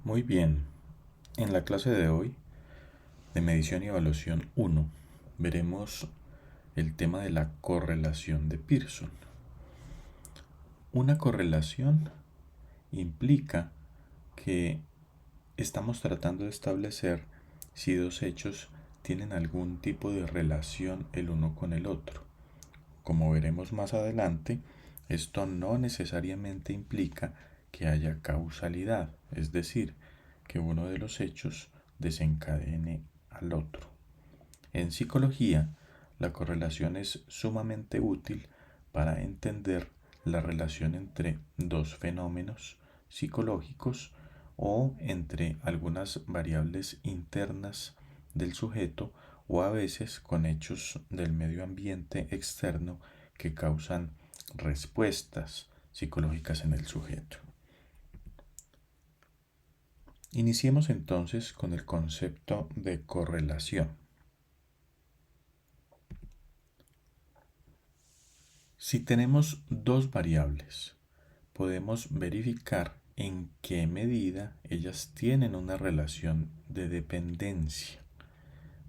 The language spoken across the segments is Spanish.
Muy bien, en la clase de hoy de medición y evaluación 1 veremos el tema de la correlación de Pearson. Una correlación implica que estamos tratando de establecer si dos hechos tienen algún tipo de relación el uno con el otro. Como veremos más adelante, esto no necesariamente implica que haya causalidad, es decir, que uno de los hechos desencadene al otro. En psicología, la correlación es sumamente útil para entender la relación entre dos fenómenos psicológicos o entre algunas variables internas del sujeto o a veces con hechos del medio ambiente externo que causan respuestas psicológicas en el sujeto. Iniciemos entonces con el concepto de correlación. Si tenemos dos variables, podemos verificar en qué medida ellas tienen una relación de dependencia.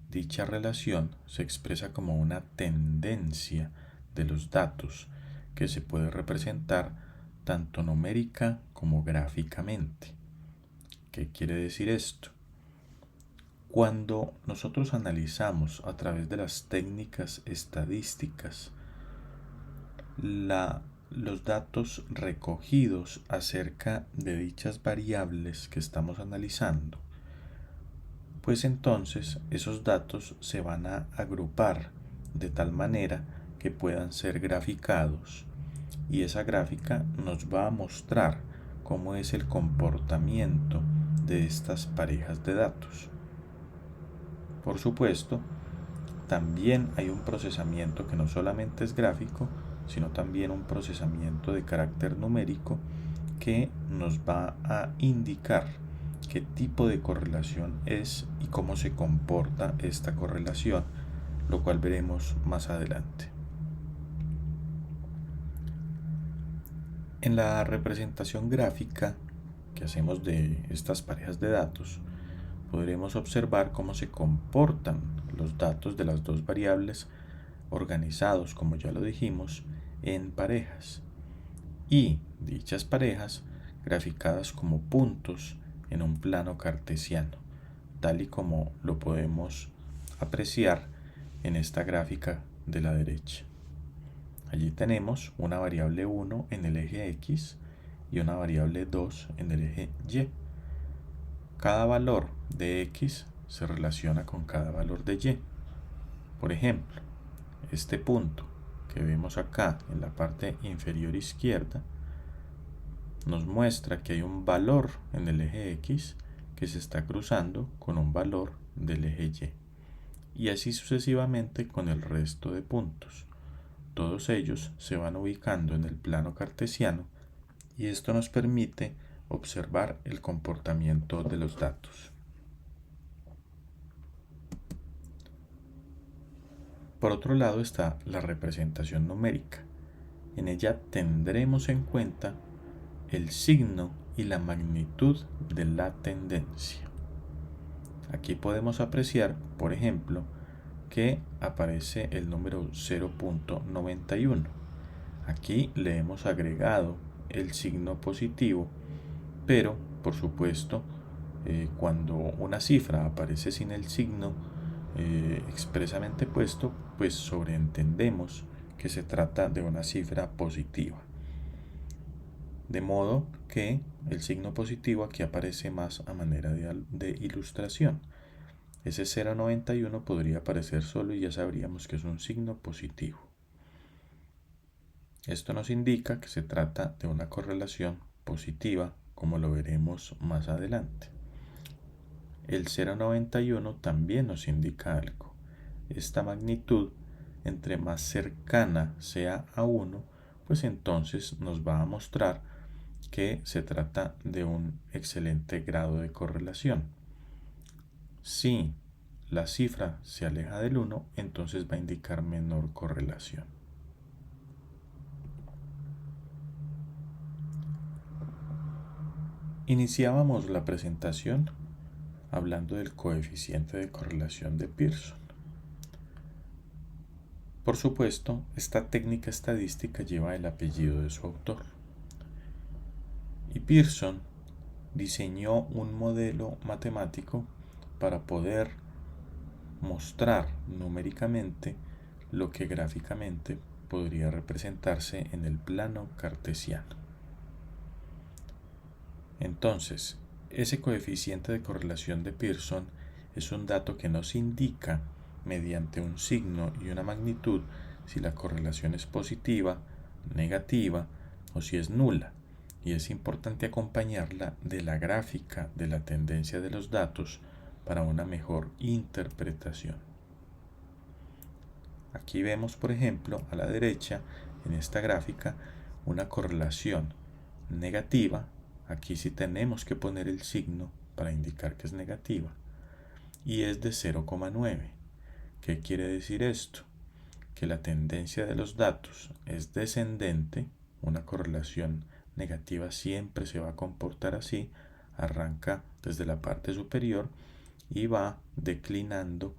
Dicha relación se expresa como una tendencia de los datos que se puede representar tanto numérica como gráficamente. ¿Qué quiere decir esto? Cuando nosotros analizamos a través de las técnicas estadísticas los datos recogidos acerca de dichas variables que estamos analizando, pues entonces esos datos se van a agrupar de tal manera que puedan ser graficados y esa gráfica nos va a mostrar cómo es el comportamiento de estas parejas de datos. Por supuesto, también hay un procesamiento que no solamente es gráfico, sino también un procesamiento de carácter numérico que nos va a indicar qué tipo de correlación es y cómo se comporta esta correlación, lo cual veremos más adelante. En la representación gráfica que hacemos de estas parejas de datos, podremos observar cómo se comportan los datos de las dos variables organizados, como ya lo dijimos, en parejas y dichas parejas graficadas como puntos en un plano cartesiano, tal y como lo podemos apreciar en esta gráfica de la derecha. Allí tenemos una variable 1 en el eje X y una variable 2 en el eje Y. Cada valor de X se relaciona con cada valor de Y. Por ejemplo, este punto que vemos acá en la parte inferior izquierda nos muestra que hay un valor en el eje X que se está cruzando con un valor del eje Y así sucesivamente con el resto de puntos. Todos ellos se van ubicando en el plano cartesiano y esto nos permite observar el comportamiento de los datos. Por otro lado está la representación numérica. En ella tendremos en cuenta el signo y la magnitud de la tendencia. Aquí podemos apreciar, por ejemplo, que aparece el número 0.91. Aquí le hemos agregado el signo positivo, pero por supuesto, cuando una cifra aparece sin el signo expresamente puesto, pues sobreentendemos que se trata de una cifra positiva. De modo que el signo positivo aquí aparece más a manera de ilustración. Ese 0.91 podría aparecer solo y ya sabríamos que es un signo positivo. Esto nos indica que se trata de una correlación positiva, como lo veremos más adelante. El 0.91 también nos indica algo. Esta magnitud, entre más cercana sea a 1, pues entonces nos va a mostrar que se trata de un excelente grado de correlación. Si la cifra se aleja del 1, entonces va a indicar menor correlación. Iniciábamos la presentación hablando del coeficiente de correlación de Pearson. Por supuesto, esta técnica estadística lleva el apellido de su autor. Y Pearson diseñó un modelo matemático para poder mostrar numéricamente lo que gráficamente podría representarse en el plano cartesiano. Entonces, ese coeficiente de correlación de Pearson es un dato que nos indica mediante un signo y una magnitud si la correlación es positiva, negativa o si es nula, y es importante acompañarla de la gráfica de la tendencia de los datos para una mejor interpretación. Aquí vemos, por ejemplo, a la derecha en esta gráfica una correlación negativa. Aquí sí tenemos que poner el signo para indicar que es negativa, y es de 0,9. ¿Qué quiere decir esto? Que la tendencia de los datos es descendente. Una correlación negativa siempre se va a comportar así, arranca desde la parte superior y va declinando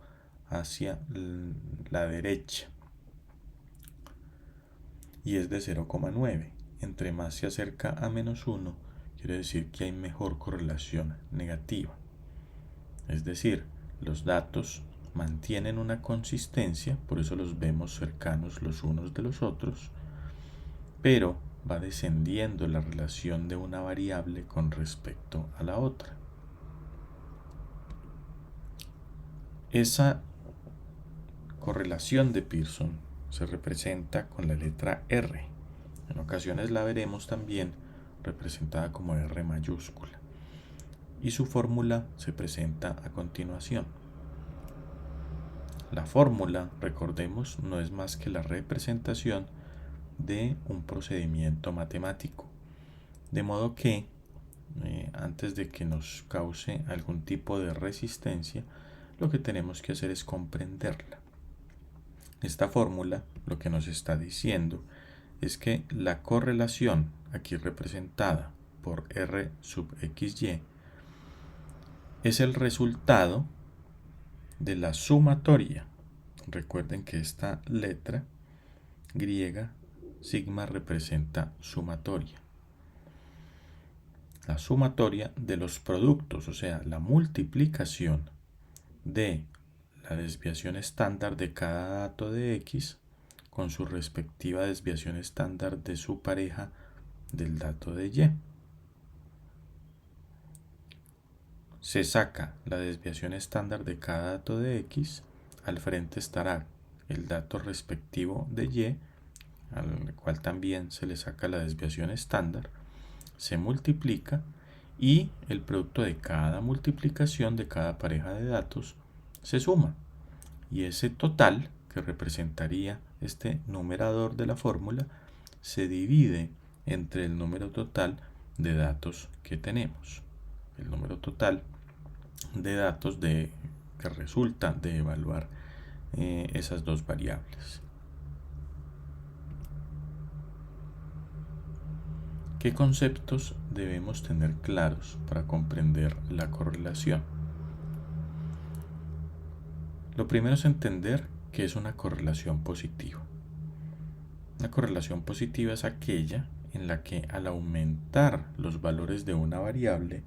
hacia la derecha, y es de 0,9. Entre más se acerca a -1, quiere decir que hay mejor correlación negativa. Es decir, los datos mantienen una consistencia, por eso los vemos cercanos los unos de los otros, pero va descendiendo la relación de una variable con respecto a la otra. Esa correlación de Pearson se representa con la letra R. En ocasiones la veremos también representada como R mayúscula. Y su fórmula se presenta a continuación. La fórmula, recordemos, no es más que la representación de un procedimiento matemático. De modo que, antes de que nos cause algún tipo de resistencia, lo que tenemos que hacer es comprenderla. Esta fórmula lo que nos está diciendo es que la correlación, aquí representada por R sub XY, es el resultado de la sumatoria. Recuerden que esta letra griega, sigma, representa sumatoria. La sumatoria de los productos, o sea, la multiplicación de la desviación estándar de cada dato de X con su respectiva desviación estándar de su pareja del dato de Y. Se saca la desviación estándar de cada dato de X, al frente estará el dato respectivo de Y, al cual también se le saca la desviación estándar, se multiplica y el producto de cada multiplicación de cada pareja de datos se suma, y ese total, que representaría este numerador de la fórmula, se divide entre el número total de datos que tenemos. El número total de datos que resulta de evaluar esas dos variables. ¿Qué conceptos debemos tener claros para comprender la correlación? Lo primero es entender que es una correlación positiva. Una correlación positiva es aquella en la que al aumentar los valores de una variable,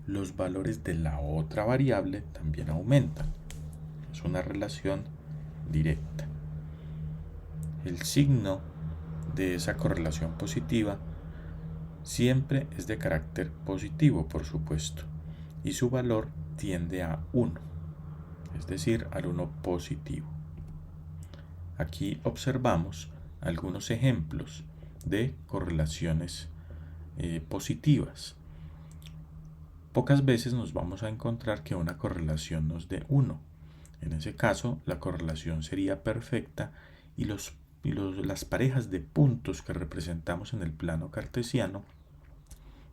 los valores de la otra variable también aumentan. Es una relación directa. El signo de esa correlación positiva siempre es de carácter positivo, por supuesto, y su valor tiende a 1, es decir, al 1 positivo. Aquí observamos algunos ejemplos de correlaciones positivas. Pocas veces nos vamos a encontrar que una correlación nos dé 1. En ese caso, la correlación sería perfecta y las parejas de puntos que representamos en el plano cartesiano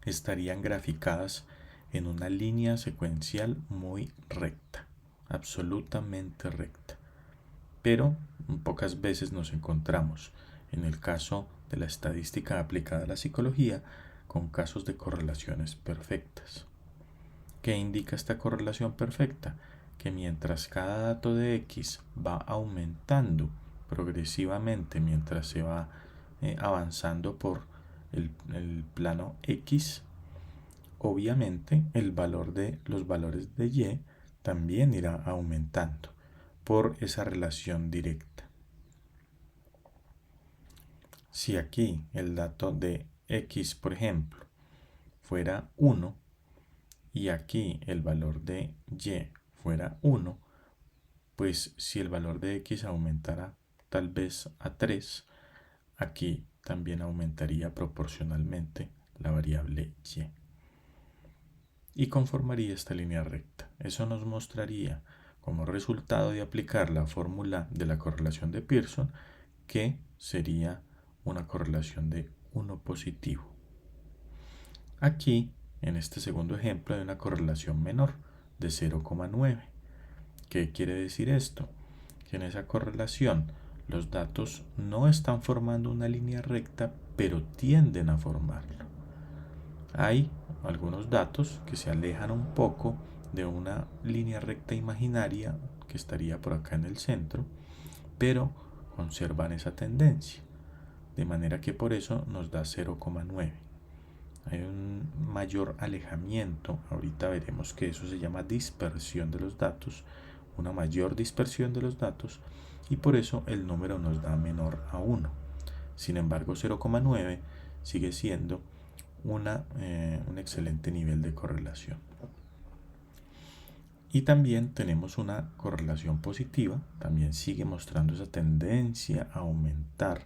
estarían graficadas en una línea secuencial muy recta, absolutamente recta. Pero pocas veces nos encontramos, en el caso de la estadística aplicada a la psicología, con casos de correlaciones perfectas. ¿Qué indica esta correlación perfecta? Que mientras cada dato de X va aumentando progresivamente mientras se va avanzando por el plano X, obviamente el valor de los valores de Y también irá aumentando por esa relación directa. Si aquí el dato de X, por ejemplo, fuera 1 y aquí el valor de Y fuera 1, pues si el valor de X aumentara tal vez a 3, aquí también aumentaría proporcionalmente la variable Y. Y conformaría esta línea recta. Eso nos mostraría, como resultado de aplicar la fórmula de la correlación de Pearson, que sería una correlación de 1 positivo. Aquí, en este segundo ejemplo, hay una correlación menor de 0,9. ¿Qué quiere decir esto? Que en esa correlación los datos no están formando una línea recta, pero tienden a formarlo. Hay algunos datos que se alejan un poco de una línea recta imaginaria que estaría por acá en el centro, pero conservan esa tendencia, de manera que por eso nos da 0,9. Hay un mayor alejamiento, ahorita veremos que eso se llama dispersión de los datos, una mayor dispersión de los datos, y por eso el número nos da menor a 1. Sin embargo, 0,9 sigue siendo un excelente nivel de correlación. Y también tenemos una correlación positiva, también sigue mostrando esa tendencia a aumentar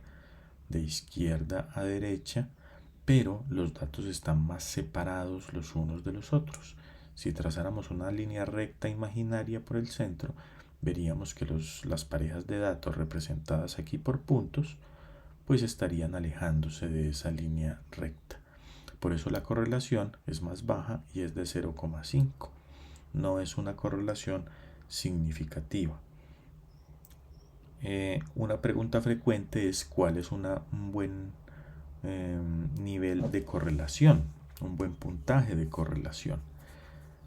de izquierda a derecha, pero los datos están más separados los unos de los otros. Si trazáramos una línea recta imaginaria por el centro, veríamos que las parejas de datos representadas aquí por puntos, pues estarían alejándose de esa línea recta. Por eso la correlación es más baja y es de 0,5. No es una correlación significativa. Una pregunta frecuente es cuál es un buen nivel de correlación, un buen puntaje de correlación.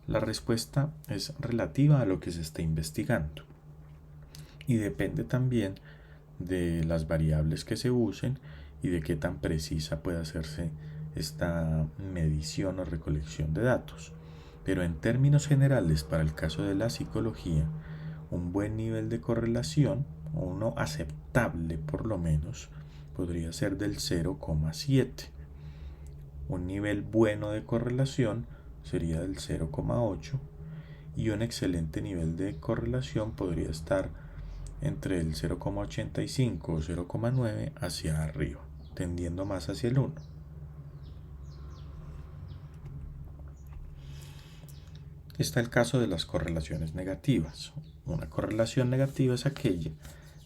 La respuesta es relativa a lo que se está investigando y depende también de las variables que se usen y de qué tan precisa puede hacerse esta medición o recolección de datos. Pero en términos generales, para el caso de la psicología, un buen nivel de correlación, o uno aceptable por lo menos, podría ser del 0,7. Un nivel bueno de correlación sería del 0,8 y un excelente nivel de correlación podría estar entre el 0,85 o 0,9 hacia arriba, tendiendo más hacia el 1. Está el caso de las correlaciones negativas. Una correlación negativa es aquella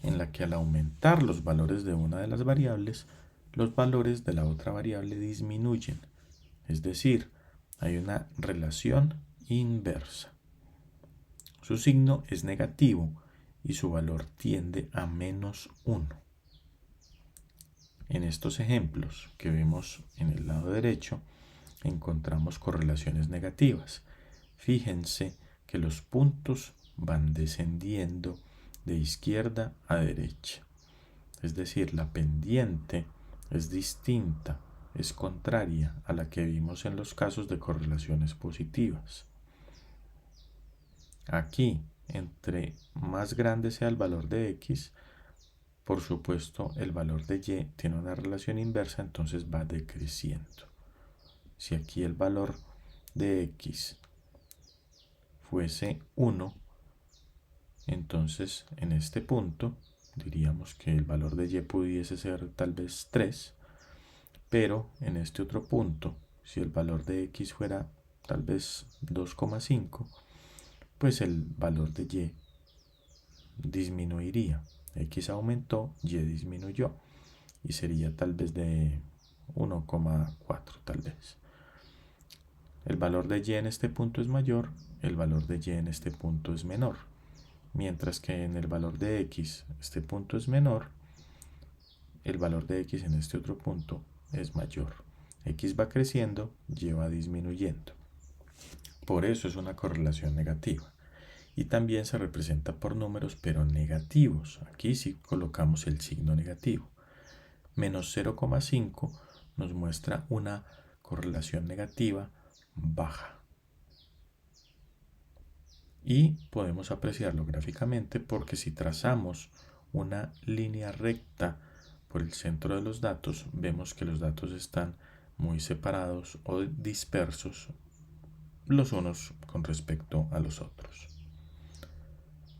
en la que al aumentar los valores de una de las variables, los valores de la otra variable disminuyen. Es decir, hay una relación inversa. Su signo es negativo y su valor tiende a -1. En estos ejemplos que vemos en el lado derecho, encontramos correlaciones negativas. Fíjense que los puntos van descendiendo de izquierda a derecha. Es decir, la pendiente es distinta, es contraria a la que vimos en los casos de correlaciones positivas. Aquí, entre más grande sea el valor de X, por supuesto el valor de Y tiene una relación inversa, entonces va decreciendo. Si aquí el valor de X fuese 1, entonces en este punto diríamos que el valor de Y pudiese ser tal vez 3, pero en este otro punto, si el valor de X fuera tal vez 2,5, pues el valor de Y disminuiría. X aumentó, Y disminuyó y sería tal vez de 1,4 tal vez. El valor de Y en este punto es mayor, el valor de Y en este punto es menor. Mientras que en el valor de X este punto es menor, el valor de X en este otro punto es mayor. X va creciendo, Y va disminuyendo. Por eso es una correlación negativa. Y también se representa por números, pero negativos. Aquí sí colocamos el signo negativo. Menos 0,5 nos muestra una correlación negativa baja. Y podemos apreciarlo gráficamente porque si trazamos una línea recta por el centro de los datos, vemos que los datos están muy separados o dispersos los unos con respecto a los otros.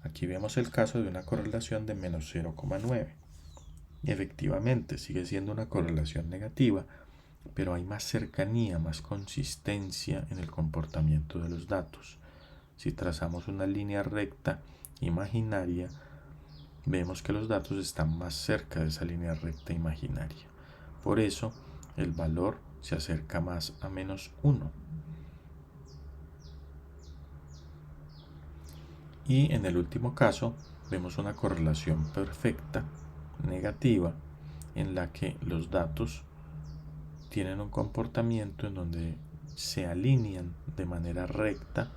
Aquí vemos el caso de una correlación de menos 0,9. Y efectivamente sigue siendo una correlación negativa, pero hay más cercanía, más consistencia en el comportamiento de los datos. Si trazamos una línea recta imaginaria, vemos que los datos están más cerca de esa línea recta imaginaria. Por eso el valor se acerca más a menos 1. Y en el último caso vemos una correlación perfecta negativa en la que los datos tienen un comportamiento en donde se alinean de manera recta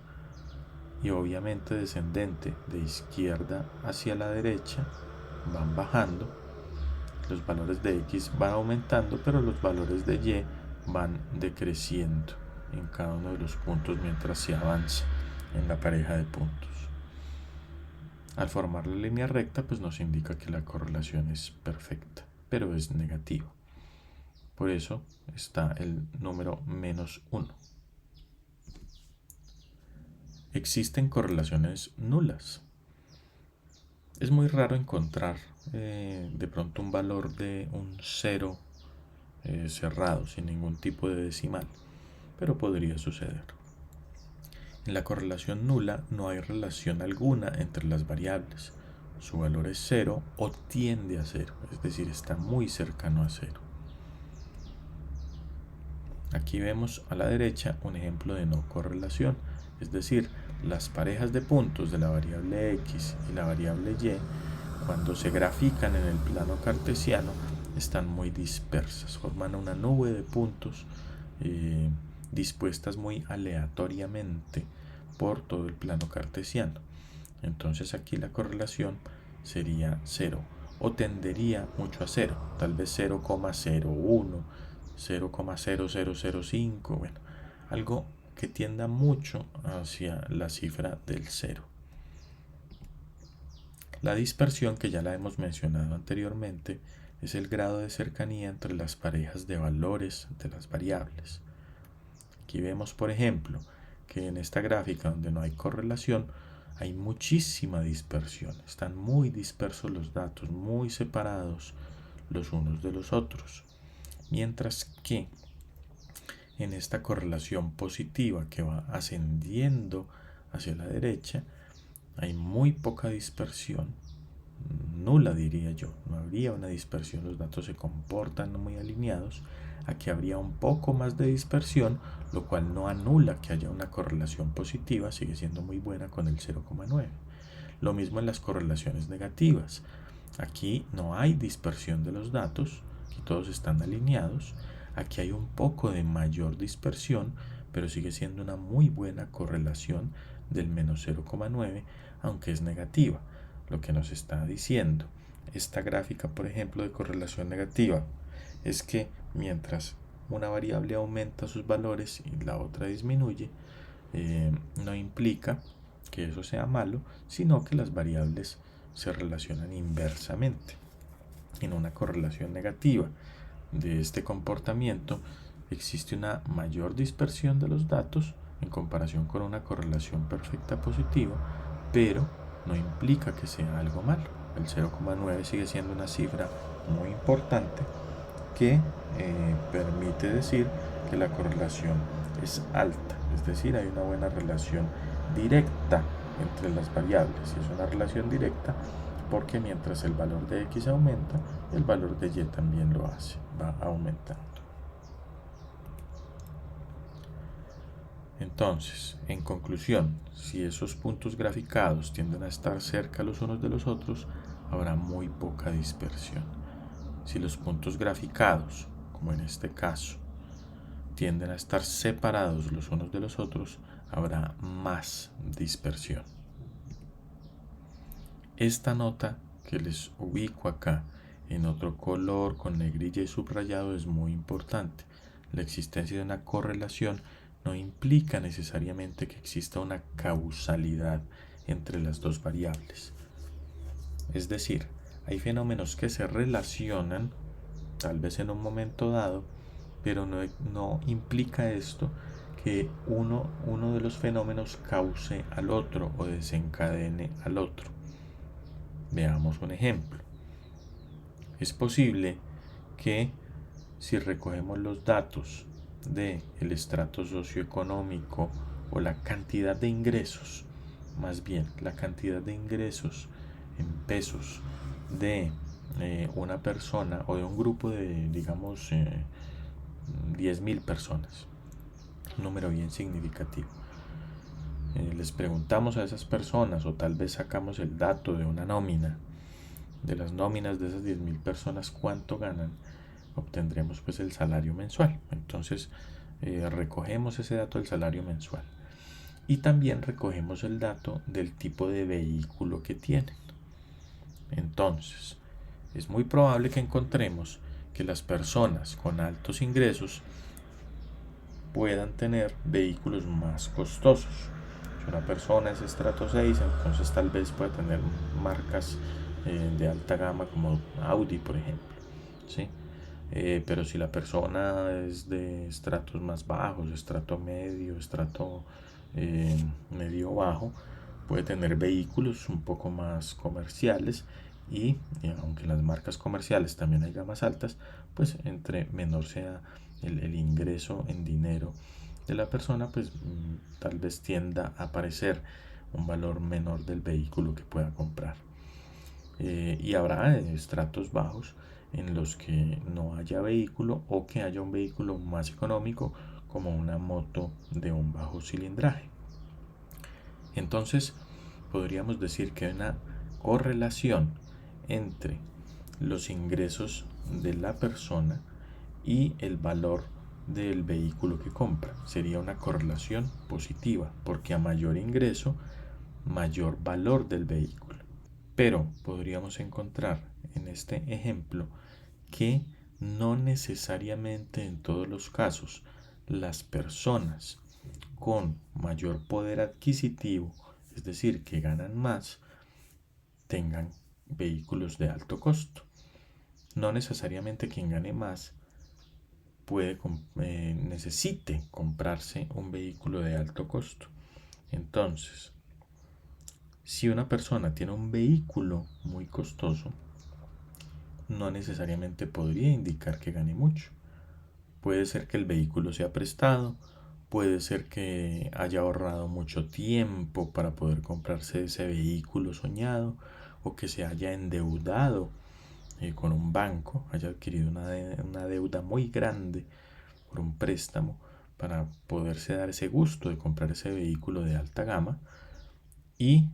y obviamente descendente de izquierda hacia la derecha, van bajando, los valores de X van aumentando, pero los valores de Y van decreciendo en cada uno de los puntos mientras se avanza en la pareja de puntos. Al formar la línea recta, pues nos indica que la correlación es perfecta, pero es negativa. Por eso está el número menos 1. Existen correlaciones nulas. Es muy raro encontrar de pronto un valor de un 0 cerrado, sin ningún tipo de decimal, pero podría suceder. En la correlación nula no hay relación alguna entre las variables. Su valor es 0 o tiende a 0, es decir, está muy cercano a 0. Aquí vemos a la derecha un ejemplo de no correlación, es decir, las parejas de puntos de la variable X y la variable Y, cuando se grafican en el plano cartesiano, están muy dispersas, forman una nube de puntos dispuestas muy aleatoriamente por todo el plano cartesiano. Entonces aquí la correlación sería 0 o tendería mucho a 0, tal vez 0,01, 0,0005, bueno, algo que tienda mucho hacia la cifra del 0. La dispersión, que ya la hemos mencionado anteriormente, es el grado de cercanía entre las parejas de valores de las variables. Aquí vemos, por ejemplo, que en esta gráfica donde no hay correlación, hay muchísima dispersión. Están muy dispersos los datos, muy separados los unos de los otros. Mientras que en esta correlación positiva que va ascendiendo hacia la derecha, hay muy poca dispersión, nula diría yo, no habría una dispersión, los datos se comportan muy alineados. Aquí habría un poco más de dispersión, lo cual no anula que haya una correlación positiva, sigue siendo muy buena con el 0,9. Lo mismo en las correlaciones negativas. Aquí no hay dispersión de los datos, aquí todos están alineados. Aquí hay un poco de mayor dispersión, pero sigue siendo una muy buena correlación del menos 0,9, aunque es negativa. Lo que nos está diciendo esta gráfica, por ejemplo, de correlación negativa, es que mientras una variable aumenta sus valores y la otra disminuye, no implica que eso sea malo, sino que las variables se relacionan inversamente. En una correlación negativa de este comportamiento existe una mayor dispersión de los datos en comparación con una correlación perfecta positiva, pero no implica que sea algo malo. El 0,9 sigue siendo una cifra muy importante que permite decir que la correlación es alta, es decir, hay una buena relación directa entre las variables, y es una relación directa porque mientras el valor de X aumenta, el valor de Y también lo hace, va aumentando. Entonces, en conclusión, si esos puntos graficados tienden a estar cerca los unos de los otros, habrá muy poca dispersión. Si los puntos graficados, como en este caso, tienden a estar separados los unos de los otros, habrá más dispersión. Esta nota que les ubico acá en otro color con negrilla y subrayado es muy importante. La existencia de una correlación no implica necesariamente que exista una causalidad entre las dos variables. Es decir, hay fenómenos que se relacionan, tal vez en un momento dado, pero no implica esto que uno de los fenómenos cause al otro o desencadene al otro. Veamos un ejemplo. Es posible que si recogemos los datos del estrato socioeconómico o la cantidad de ingresos, más bien la cantidad de ingresos en pesos de una persona o de un grupo de, digamos, 10.000 personas, un número bien significativo. Les preguntamos a esas personas o tal vez sacamos el dato de una nómina, de las nóminas de esas 10.000 personas, cuánto ganan, obtendremos pues el salario mensual. Entonces recogemos ese dato del salario mensual y también recogemos el dato del tipo de vehículo que tienen. Entonces es muy probable que encontremos que las personas con altos ingresos puedan tener vehículos más costosos. Si una persona es estrato 6, entonces tal vez pueda tener marcas de alta gama como Audi, por ejemplo, ¿sí? Pero si la persona es de estratos más bajos, estrato medio, estrato medio bajo, puede tener vehículos un poco más comerciales y aunque en las marcas comerciales también hay gamas altas, pues entre menor sea el ingreso en dinero de la persona, pues tal vez tienda a aparecer un valor menor del vehículo que pueda comprar. Y habrá estratos bajos en los que no haya vehículo o que haya un vehículo más económico como una moto de un bajo cilindraje. Entonces podríamos decir que hay una correlación entre los ingresos de la persona y el valor del vehículo que compra. Sería una correlación positiva porque a mayor ingreso, mayor valor del vehículo. Pero podríamos encontrar en este ejemplo que no necesariamente en todos los casos las personas con mayor poder adquisitivo, es decir, que ganan más, tengan vehículos de alto costo. No necesariamente quien gane más necesite comprarse un vehículo de alto costo. Entonces, si una persona tiene un vehículo muy costoso, no necesariamente podría indicar que gane mucho. Puede ser que el vehículo sea prestado, puede ser que haya ahorrado mucho tiempo para poder comprarse ese vehículo soñado o que se haya endeudado con un banco, haya adquirido una deuda muy grande por un préstamo para poderse dar ese gusto de comprar ese vehículo de alta gama. Y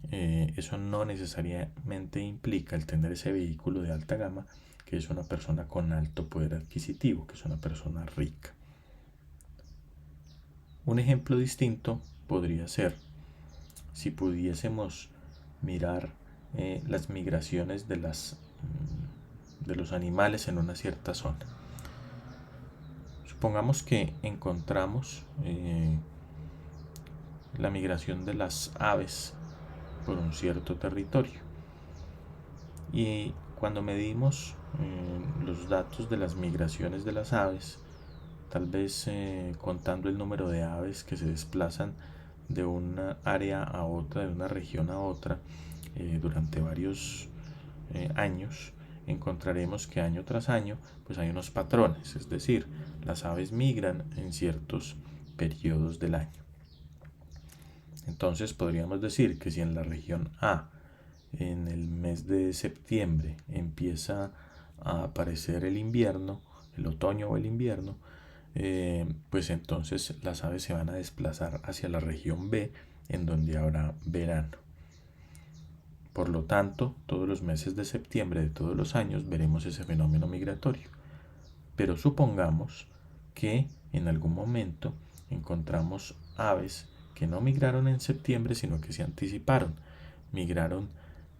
eso no necesariamente implica el tener ese vehículo de alta gama que es una persona con alto poder adquisitivo, que es una persona rica. Un ejemplo distinto podría ser si pudiésemos mirar las migraciones de los animales en una cierta zona. Supongamos que encontramos la migración de las aves por un cierto territorio y cuando medimos los datos de las migraciones de las aves, tal vez contando el número de aves que se desplazan de una área a otra, de una región a otra, durante varios años, encontraremos que año tras año pues hay unos patrones, es decir, las aves migran en ciertos periodos del año. Entonces podríamos decir que si en la región A en el mes de septiembre empieza a aparecer el invierno, el otoño o el invierno, pues entonces las aves se van a desplazar hacia la región B en donde habrá verano. Por lo tanto, todos los meses de septiembre de todos los años veremos ese fenómeno migratorio. Pero supongamos que en algún momento encontramos aves que no migraron en septiembre, sino que se anticiparon. Migraron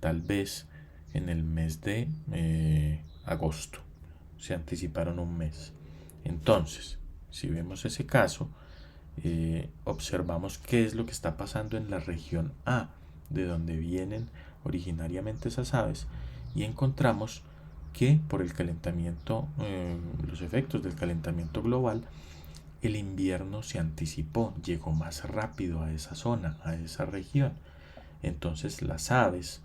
tal vez en el mes de agosto. Se anticiparon un mes. Entonces, si vemos ese caso, observamos qué es lo que está pasando en la región A, de donde vienen originariamente esas aves, y encontramos que por el calentamiento, los efectos del calentamiento global, el invierno se anticipó, llegó más rápido a esa zona, a esa región. Entonces las aves,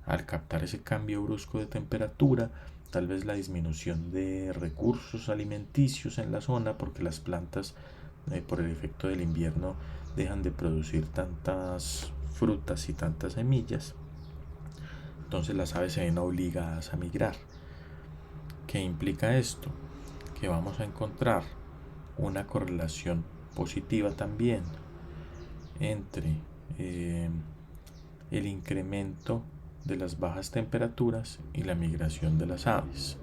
al captar ese cambio brusco de temperatura, tal vez la disminución de recursos alimenticios en la zona, porque las plantas, por el efecto del invierno, dejan de producir tantas frutas y tantas semillas. Entonces las aves se ven obligadas a migrar. ¿Qué implica esto? Que vamos a encontrar una correlación positiva también entre el incremento de las bajas temperaturas y la migración de las aves.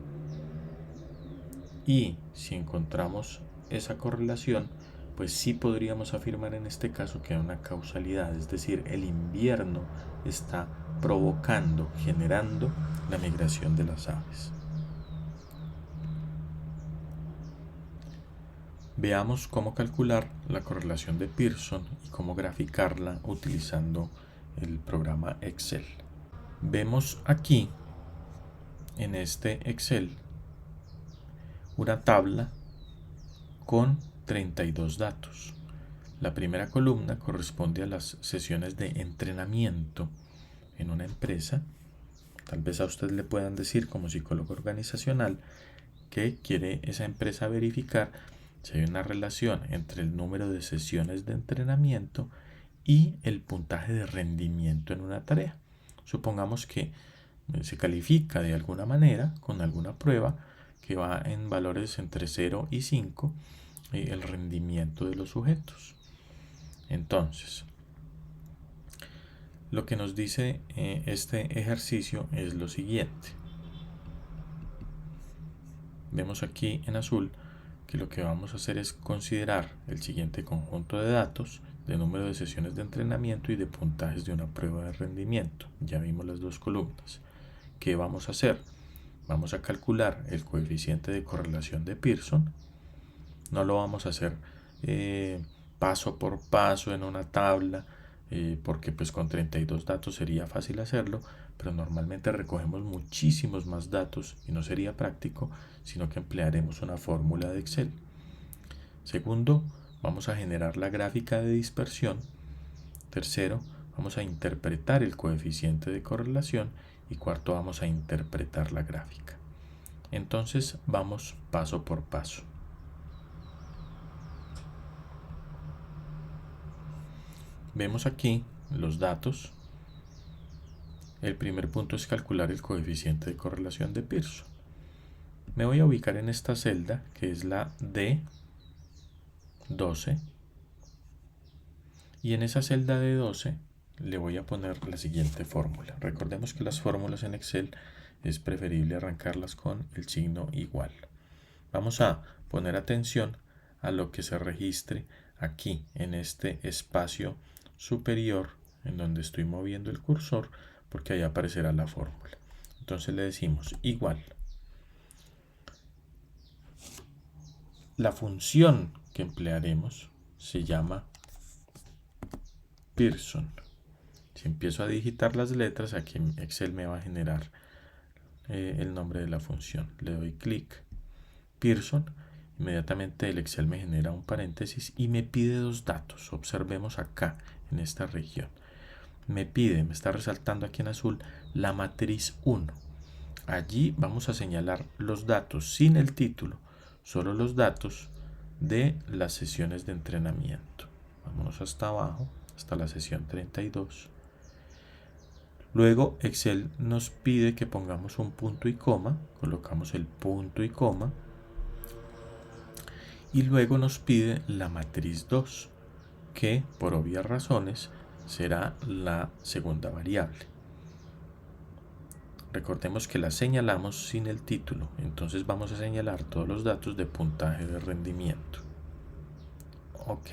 Y si encontramos esa correlación, pues sí podríamos afirmar en este caso que hay una causalidad, es decir, el invierno está provocando, generando la migración de las aves. Veamos cómo calcular la correlación de Pearson y cómo graficarla utilizando el programa Excel. Vemos aquí en este Excel una tabla con 32 datos. La primera columna corresponde a las sesiones de entrenamiento en una empresa. Tal vez a usted le puedan decir como psicólogo organizacional que quiere esa empresa verificar si hay una relación entre el número de sesiones de entrenamiento y el puntaje de rendimiento en una tarea. Supongamos que se califica de alguna manera con alguna prueba que va en valores entre 0 y 5 el rendimiento de los sujetos. Entonces, lo que nos dice este ejercicio es lo siguiente. Vemos aquí en azul que lo que vamos a hacer es considerar el siguiente conjunto de datos de número de sesiones de entrenamiento y de puntajes de una prueba de rendimiento. Ya vimos las dos columnas. ¿Qué vamos a hacer? Vamos a calcular el coeficiente de correlación de Pearson. No lo vamos a hacer paso por paso en una tabla, porque pues con 32 datos sería fácil hacerlo, pero normalmente recogemos muchísimos más datos y no sería práctico, sino que emplearemos una fórmula de Excel. Segundo, vamos a generar la gráfica de dispersión. Tercero, vamos a interpretar el coeficiente de correlación. Y cuarto, vamos a interpretar la gráfica. Entonces vamos paso por paso. Vemos aquí los datos. El primer punto es calcular el coeficiente de correlación de Pearson. Me voy a ubicar en esta celda, que es la D12. Y en esa celda D12 le voy a poner la siguiente fórmula. Recordemos que las fórmulas en Excel es preferible arrancarlas con el signo igual. Vamos a poner atención a lo que se registre aquí en este espacio superior en donde estoy moviendo el cursor, porque ahí aparecerá la fórmula. Entonces le decimos igual. La función que emplearemos se llama Pearson. Si empiezo a digitar las letras, aquí en Excel me va a generar el nombre de la función. Le doy clic, Pearson. Inmediatamente el Excel me genera un paréntesis y me pide dos datos. Observemos acá en esta región. Me está resaltando aquí en azul la matriz 1. Allí vamos a señalar los datos sin el título, solo los datos de las sesiones de entrenamiento. Vámonos hasta abajo, hasta la sesión 32. Luego Excel nos pide que pongamos un punto y coma, colocamos el punto y coma. Y luego nos pide la matriz 2, que por obvias razones será la segunda variable. Recordemos que la señalamos sin el título, entonces vamos a señalar todos los datos de puntaje de rendimiento. Ok,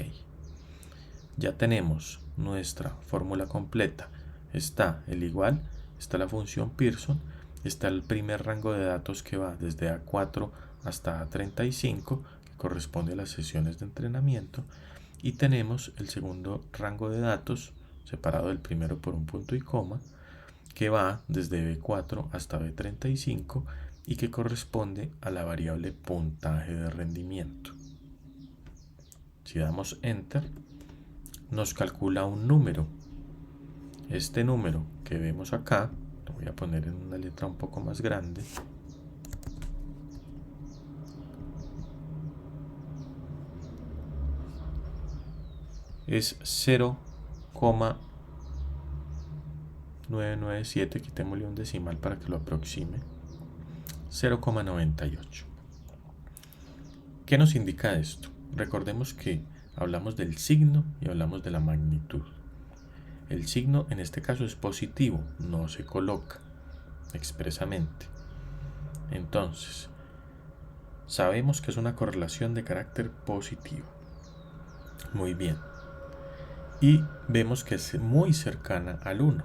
ya tenemos nuestra fórmula completa. Está el igual, está la función Pearson, está el primer rango de datos que va desde A4 hasta A35, que corresponde a las sesiones de entrenamiento, y tenemos el segundo rango de datos, separado del primero por un punto y coma, que va desde B4 hasta B35 y que corresponde a la variable puntaje de rendimiento. Si damos Enter, nos calcula un número. Este número que vemos acá, lo voy a poner en una letra un poco más grande, es 0,997, quitémosle un decimal para que lo aproxime, 0,98. ¿Qué nos indica esto? Recordemos que hablamos del signo y hablamos de la magnitud. El signo en este caso es positivo, no se coloca expresamente. Entonces, sabemos que es una correlación de carácter positivo. Muy bien. Y vemos que es muy cercana al 1.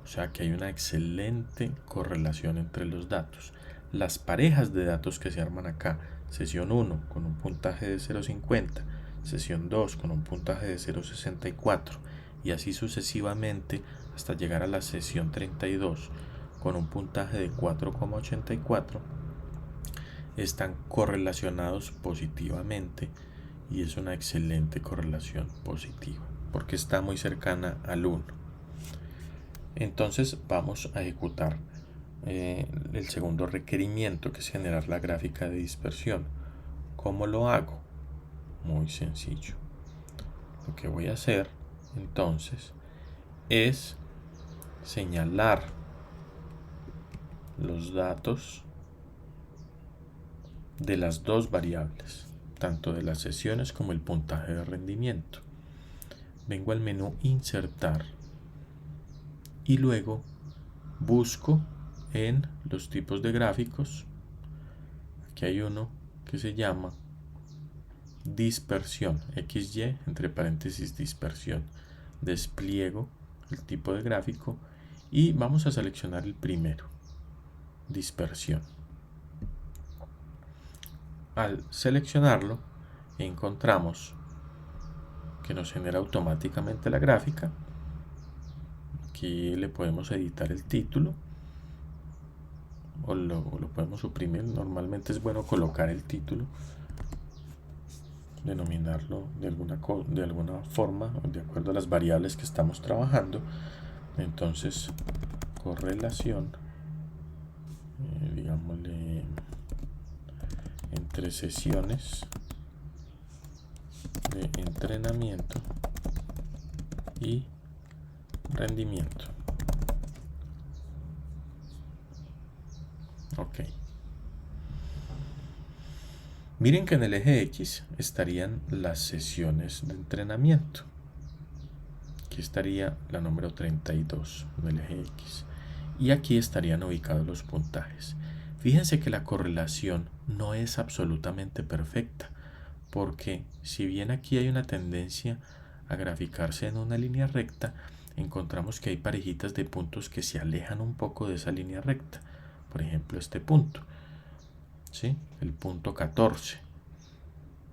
O sea que hay una excelente correlación entre los datos. Las parejas de datos que se arman acá, sesión 1 con un puntaje de 0,50, sesión 2 con un puntaje de 0,64 y así sucesivamente hasta llegar a la sesión 32 con un puntaje de 4,84, están correlacionados positivamente y es una excelente correlación positiva porque está muy cercana al 1. Entonces vamos a ejecutar el segundo requerimiento, que es generar la gráfica de dispersión. ¿Cómo lo hago? Muy sencillo. Lo que voy a hacer entonces es señalar los datos de las dos variables, tanto de las sesiones como el puntaje de rendimiento. Vengo al menú Insertar y luego busco en los tipos de gráficos. Aquí hay uno que se llama dispersión, XY entre paréntesis dispersión. Despliego el tipo de gráfico y vamos a seleccionar el primero, dispersión. Al seleccionarlo encontramos que nos genera automáticamente la gráfica. Aquí le podemos editar el título o lo podemos suprimir. Normalmente es bueno colocar el título, denominarlo de alguna forma de acuerdo a las variables que estamos trabajando. Entonces, correlación, digámosle, entre sesiones de entrenamiento y rendimiento. Ok. Miren que en el eje X estarían las sesiones de entrenamiento. Aquí estaría la número 32 en el eje X. Y aquí estarían ubicados los puntajes. Fíjense que la correlación no es absolutamente perfecta, porque si bien aquí hay una tendencia a graficarse en una línea recta, encontramos que hay parejitas de puntos que se alejan un poco de esa línea recta. Por ejemplo, este punto, ¿sí? El punto 14.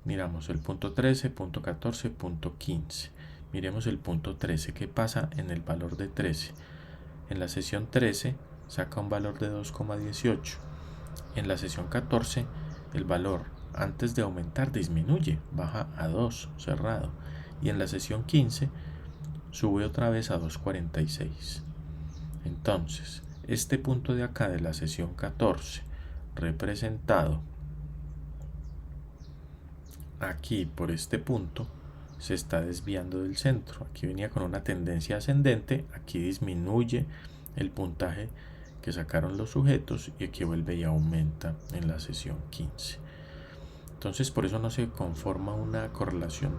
Miramos el punto 13, punto 14, punto 15. Miremos el punto 13. ¿Qué pasa en el valor de 13? En la sesión 13 saca un valor de 2,18. En la sesión 14 el valor antes de aumentar disminuye, baja a 2 cerrado. Y en la sesión 15 sube otra vez a 2,46. Entonces, este punto de acá de la sesión 14, representado aquí por este punto, se está desviando del centro. Aquí venía con una tendencia ascendente, aquí disminuye el puntaje que sacaron los sujetos y aquí vuelve y aumenta en la sesión 15. Entonces por eso no se conforma una correlación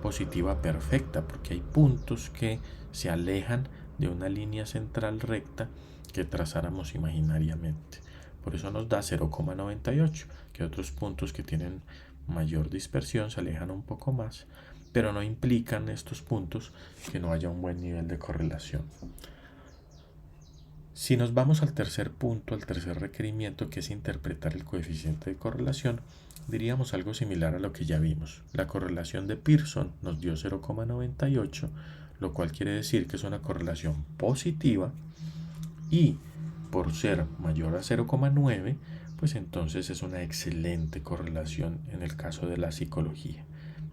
positiva perfecta, porque hay puntos que se alejan de una línea central recta que trazáramos imaginariamente. Por eso nos da 0,98, que hay otros puntos que tienen mayor dispersión, se alejan un poco más, pero no implican estos puntos que no haya un buen nivel de correlación. Si nos vamos al tercer punto, al tercer requerimiento, que es interpretar el coeficiente de correlación, diríamos algo similar a lo que ya vimos. La correlación de Pearson nos dio 0,98, lo cual quiere decir que es una correlación positiva, y por ser mayor a 0,9, pues entonces es una excelente correlación en el caso de la psicología.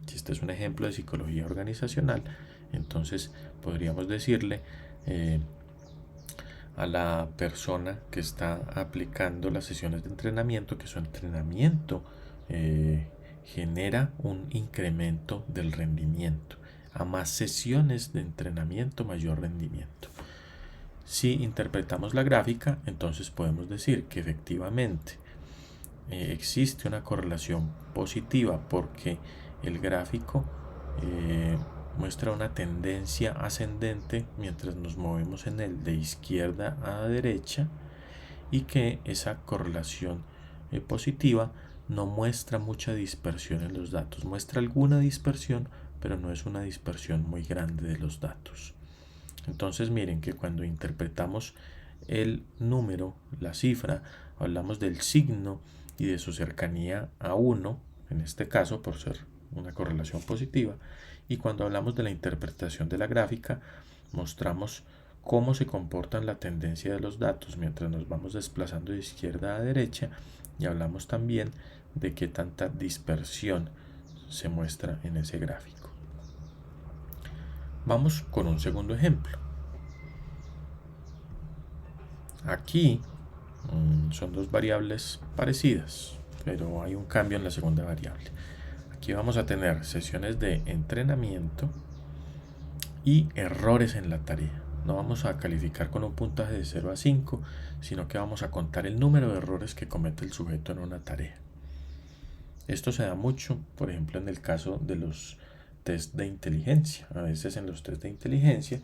Si este es un ejemplo de psicología organizacional, entonces podríamos decirle a la persona que está aplicando las sesiones de entrenamiento que su entrenamiento genera un incremento del rendimiento. A más sesiones de entrenamiento, mayor rendimiento. Si interpretamos la gráfica, entonces podemos decir que efectivamente existe una correlación positiva porque el gráfico muestra una tendencia ascendente mientras nos movemos en él de izquierda a derecha, y que esa correlación positiva no muestra mucha dispersión en los datos. Muestra alguna dispersión, pero no es una dispersión muy grande de los datos. Entonces miren que cuando interpretamos el número, la cifra, hablamos del signo y de su cercanía a 1, en este caso por ser una correlación positiva, y cuando hablamos de la interpretación de la gráfica, mostramos cómo se comportan la tendencia de los datos mientras nos vamos desplazando de izquierda a derecha, y hablamos también de qué tanta dispersión se muestra en ese gráfico. Vamos con un segundo ejemplo. Aquí son dos variables parecidas, pero hay un cambio en la segunda variable. Aquí vamos a tener sesiones de entrenamiento y errores en la tarea. No vamos a calificar con un puntaje de 0 a 5, sino que vamos a contar el número de errores que comete el sujeto en una tarea. Esto se da mucho, por ejemplo, en el caso de los test de inteligencia. A veces en los test de inteligencia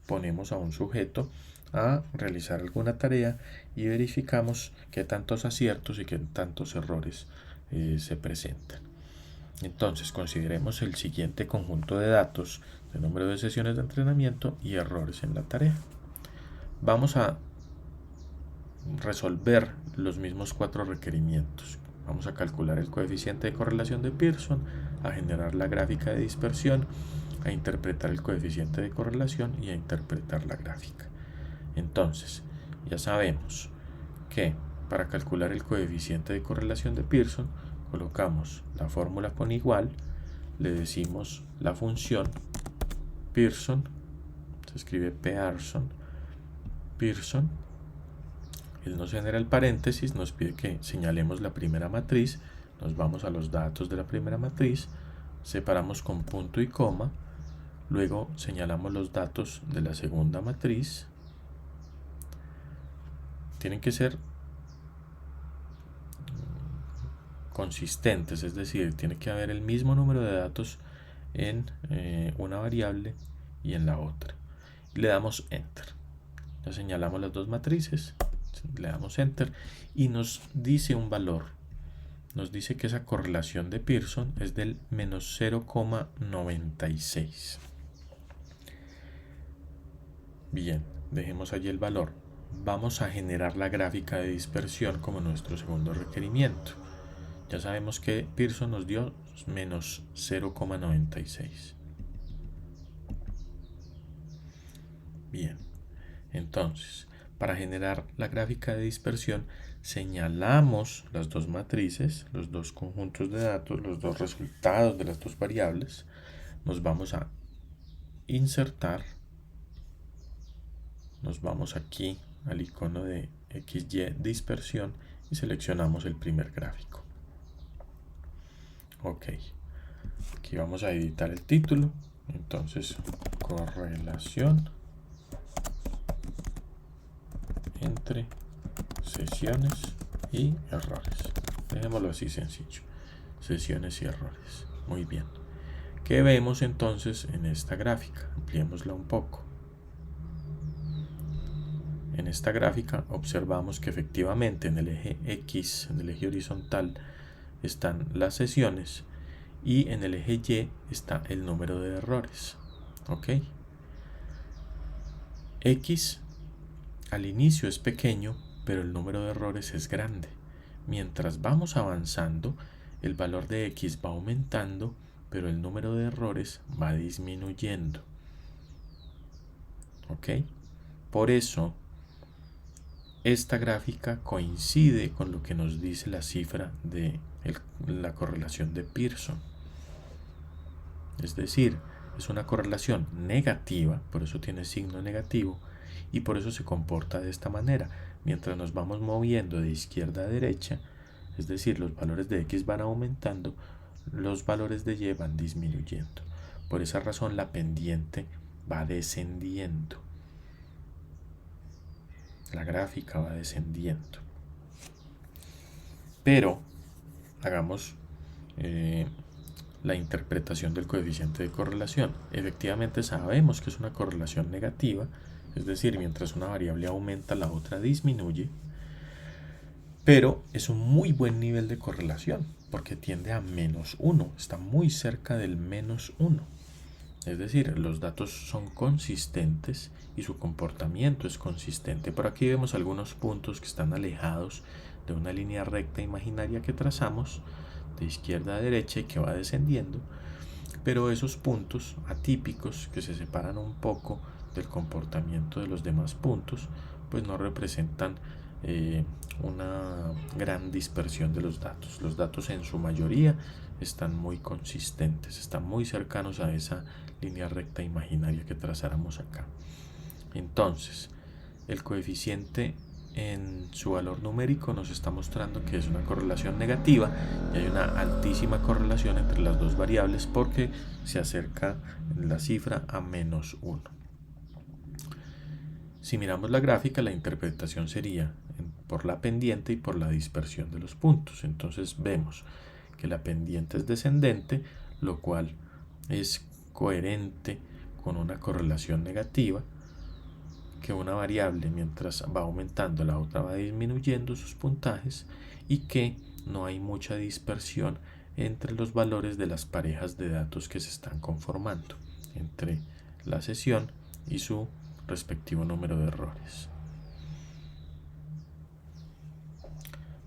ponemos a un sujeto a realizar alguna tarea y verificamos qué tantos aciertos y qué tantos errores se presentan. Entonces consideremos el siguiente conjunto de datos de número de sesiones de entrenamiento y errores en la tarea. Vamos a resolver los mismos 4 requerimientos. Vamos a calcular el coeficiente de correlación de Pearson, a generar la gráfica de dispersión, a interpretar el coeficiente de correlación y a interpretar la gráfica. Entonces, ya sabemos que para calcular el coeficiente de correlación de Pearson, colocamos la fórmula con igual, le decimos la función Pearson, se escribe Pearson, él nos genera el paréntesis, nos pide que señalemos la primera matriz, nos vamos a los datos de la primera matriz, separamos con punto y coma, luego señalamos los datos de la segunda matriz. Tienen que ser consistentes, es decir, tiene que haber el mismo número de datos en una variable y en la otra. Le damos Enter. Ya señalamos las dos matrices, le damos Enter y nos dice un valor. Nos dice que esa correlación de Pearson es del menos 0,96. Bien, dejemos allí el valor. Vamos a generar la gráfica de dispersión como nuestro segundo requerimiento. Ya sabemos que Pearson nos dio menos 0,96. Bien, entonces, para generar la gráfica de dispersión, señalamos las dos matrices, los dos conjuntos de datos, los dos resultados de las dos variables. Nos vamos a insertar, nos vamos aquí al icono de XY dispersión y seleccionamos el primer gráfico. Ok, aquí vamos a editar el título. Entonces, correlación entre sesiones y errores. Dejémoslo así sencillo. Sesiones y errores. Muy bien. ¿Qué vemos entonces en esta gráfica? Ampliémosla un poco. En esta gráfica observamos que efectivamente en el eje X, en el eje horizontal, están las sesiones y en el eje Y está el número de errores. ¿Ok? X al inicio es pequeño, pero el número de errores es grande. Mientras vamos avanzando, el valor de X va aumentando, pero el número de errores va disminuyendo. ¿Ok? Por eso, esta gráfica coincide con lo que nos dice la cifra de la correlación de Pearson. Es decir, es una correlación negativa, por eso tiene signo negativo, y por eso se comporta de esta manera. Mientras nos vamos moviendo de izquierda a derecha, es decir, los valores de X van aumentando, los valores de Y van disminuyendo. Por esa razón la pendiente va descendiendo. La gráfica va descendiendo. Pero hagamos la interpretación del coeficiente de correlación. Efectivamente sabemos que es una correlación negativa, es decir, mientras una variable aumenta, la otra disminuye, pero es un muy buen nivel de correlación porque tiende a -1, está muy cerca del -1. Es decir, los datos son consistentes y su comportamiento es consistente. Por aquí vemos algunos puntos que están alejados de una línea recta imaginaria que trazamos de izquierda a derecha y que va descendiendo, pero esos puntos atípicos que se separan un poco del comportamiento de los demás puntos, pues no representan una gran dispersión de los datos. Los datos en su mayoría están muy consistentes, están muy cercanos a esa línea recta imaginaria que trazáramos acá. Entonces, el coeficiente en su valor numérico nos está mostrando que es una correlación negativa y hay una altísima correlación entre las dos variables porque se acerca la cifra a -1. Si miramos la gráfica, la interpretación sería por la pendiente y por la dispersión de los puntos. Entonces vemos que la pendiente es descendente, lo cual es coherente con una correlación negativa, que una variable mientras va aumentando la otra va disminuyendo sus puntajes y que no hay mucha dispersión entre los valores de las parejas de datos que se están conformando entre la sesión y su respectivo número de errores.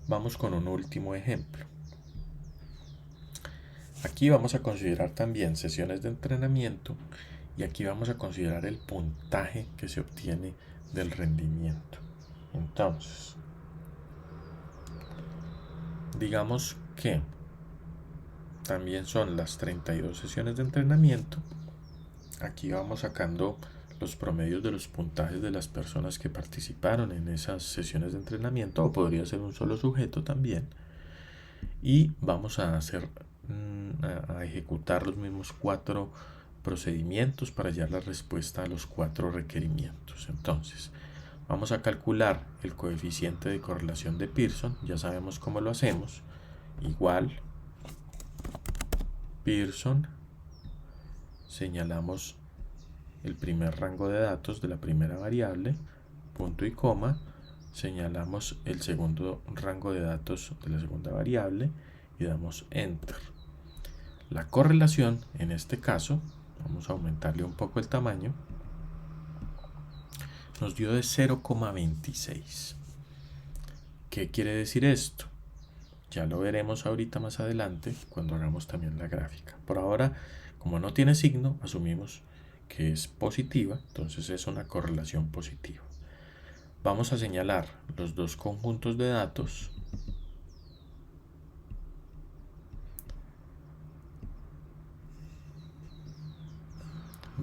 Vamos con un último ejemplo. Aquí vamos a considerar también sesiones de entrenamiento y aquí vamos a considerar el puntaje que se obtiene del rendimiento. Entonces, digamos que también son las 32 sesiones de entrenamiento. Aquí vamos sacando los promedios de los puntajes de las personas que participaron en esas sesiones de entrenamiento, o podría ser un solo sujeto también, y vamos a ejecutar los mismos 4 procedimientos para hallar la respuesta a los 4 requerimientos. Entonces, vamos a calcular el coeficiente de correlación de Pearson. Ya sabemos cómo lo hacemos. Igual Pearson, señalamos el primer rango de datos de la primera variable, punto y coma, señalamos el segundo rango de datos de la segunda variable y damos Enter. La correlación, en este caso, vamos a aumentarle un poco el tamaño, nos dio de 0,26. ¿Qué quiere decir esto? Ya lo veremos ahorita más adelante cuando hagamos también la gráfica. Por ahora, como no tiene signo, asumimos que es positiva, entonces es una correlación positiva. Vamos a señalar los dos conjuntos de datos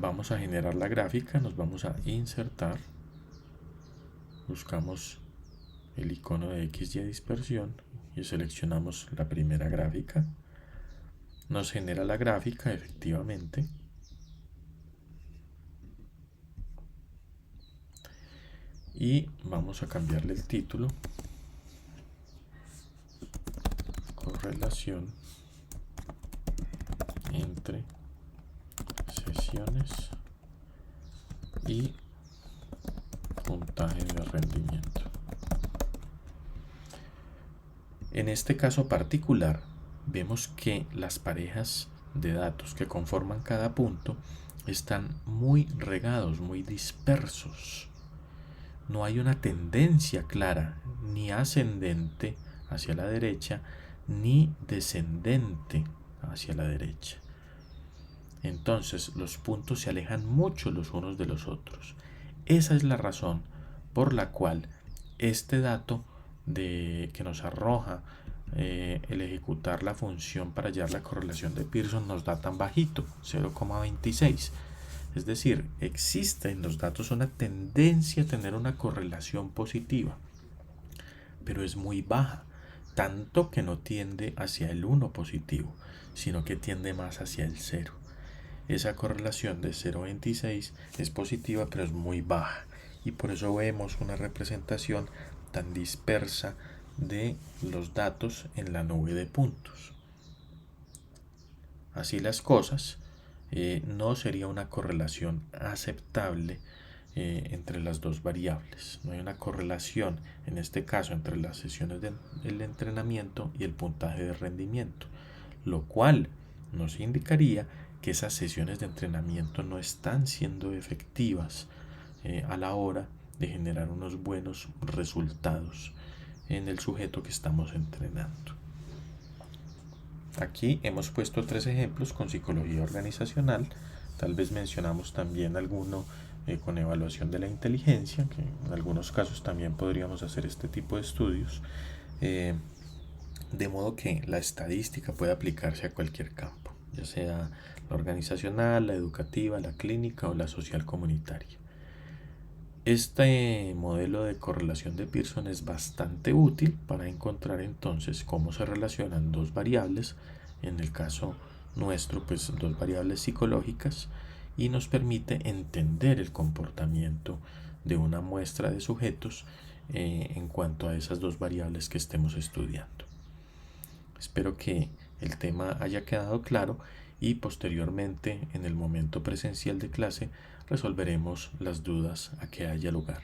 vamos a generar la gráfica, nos vamos a insertar, buscamos el icono de XY dispersión y seleccionamos la primera gráfica. Nos genera la gráfica efectivamente. Y vamos a cambiarle el título. Correlación entre sesiones y puntaje de rendimiento. En este caso particular, vemos que las parejas de datos que conforman cada punto están muy regados, muy dispersos. No hay una tendencia clara, ni ascendente hacia la derecha, ni descendente hacia la derecha. Entonces los puntos se alejan mucho los unos de los otros. Esa es la razón por la cual este dato que nos arroja el ejecutar la función para hallar la correlación de Pearson nos da tan bajito, 0,26. Es decir, existe en los datos una tendencia a tener una correlación positiva, pero es muy baja, tanto que no tiende hacia el 1 positivo, sino que tiende más hacia el 0. Esa correlación de 0,26 es positiva, pero es muy baja, y por eso vemos una representación tan dispersa de los datos en la nube de puntos. Así las cosas, no sería una correlación aceptable entre las dos variables. No hay una correlación, en este caso, entre las sesiones del entrenamiento y el puntaje de rendimiento, lo cual nos indicaría que esas sesiones de entrenamiento no están siendo efectivas a la hora de generar unos buenos resultados en el sujeto que estamos entrenando. Aquí hemos puesto 3 ejemplos con psicología organizacional. Tal vez mencionamos también alguno con evaluación de la inteligencia, que en algunos casos también podríamos hacer este tipo de estudios, de modo que la estadística puede aplicarse a cualquier campo, ya sea la organizacional, la educativa, la clínica o la social comunitaria. Este modelo de correlación de Pearson es bastante útil para encontrar entonces cómo se relacionan dos variables, en el caso nuestro pues dos variables psicológicas, y nos permite entender el comportamiento de una muestra de sujetos en cuanto a esas dos variables que estemos estudiando. Espero que el tema haya quedado claro y posteriormente en el momento presencial de clase resolveremos las dudas a que haya lugar.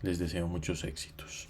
Les deseo muchos éxitos.